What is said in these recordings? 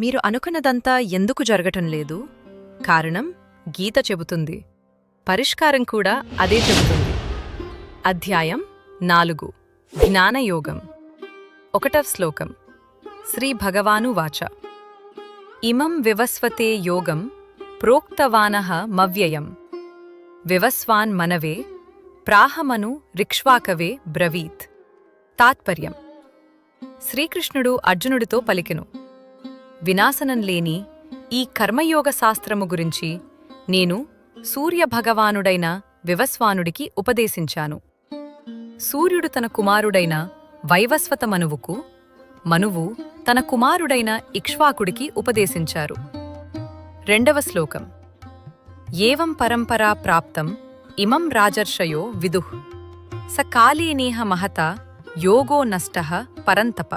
మీరు అనుకున్నదంతా ఎందుకు జరగటం లేదు? కారణం గీత చెబుతుంది. పరిష్కారం కూడా అదే చెబుతుంది. అధ్యాయం 4 జ్ఞానయోగం. 1వ శ్లోకం. శ్రీ భగవాను వాచ ఇమం వివస్వతే యోగం ప్రోక్తవానః మవ్యయం వివస్వాన్ మనవే ప్రాహమను రిక్ష్వాకవే బ్రవీత్. తాత్పర్యం. శ్రీకృష్ణుడు అర్జునుడితో పలికెను, వినాశనం లేని ఈ కర్మయోగ శాస్త్రము గురించి నేను సూర్యభగవానుడైన వివస్వానుడికి ఉపదేశించాను. సూర్యుడు తన కుమారుడైన వైవస్వత మనువుకు, మనువు తన కుమారుడైన ఇక్ష్వాకుడికి ఉపదేశించారు. 2వ శ్లోకం. ఏవం పరంపరా ప్రాప్తం ఇమం రాజర్షయో విదుః స కాలేనేహ మహత యోగో నష్టః పరంతప.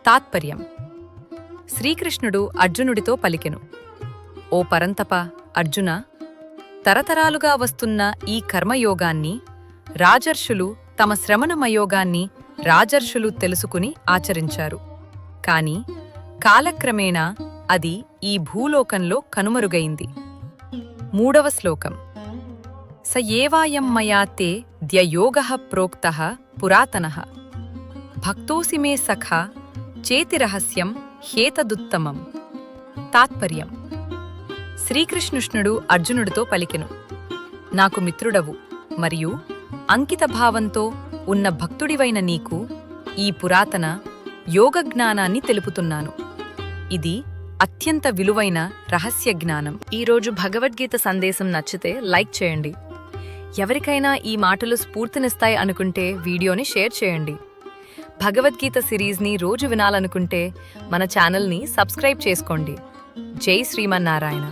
తాత్పర్యం. శ్రీకృష్ణుడు అర్జునుడితో పలికెను, ఓ పరంతప అర్జున, తరతరాలుగా వస్తున్న ఈ కర్మయోగాన్ని రాజర్షులు తమ శ్రమణమయోగాన్ని రాజర్షులు తెలుసుకుని ఆచరించారు. కాని కాలక్రమేణా అది ఈ భూలోకంలో కనుమరుగైంది. 3వ శ్లోకం. స ఏవాయం మయా తే ద్యయోగః ప్రోక్తః పురాతనః భక్తోసి మే సఖా చేతిరహస్యం హేతదుత్తమం. తాత్పర్యం. శ్రీకృష్ణుడు అర్జునుడితో పలికెను, నాకు మిత్రుడవు మరియు అంకితభావంతో ఉన్న భక్తుడివైన నీకు ఈ పురాతన యోగజ్ఞానాన్ని తెలుపుతున్నాను. ఇది అత్యంత విలువైన రహస్య జ్ఞానం. ఈరోజు భగవద్గీత సందేశం నచ్చితే లైక్ చేయండి. ఎవరికైనా ఈ మాటలు స్ఫూర్తినిస్తాయి అనుకుంటే వీడియోని షేర్ చేయండి. భగవద్గీత సిరీస్ని రోజు వినాలనుకుంటే మన ఛానల్ని సబ్స్క్రైబ్ చేసుకోండి. జై శ్రీమన్నారాయణ.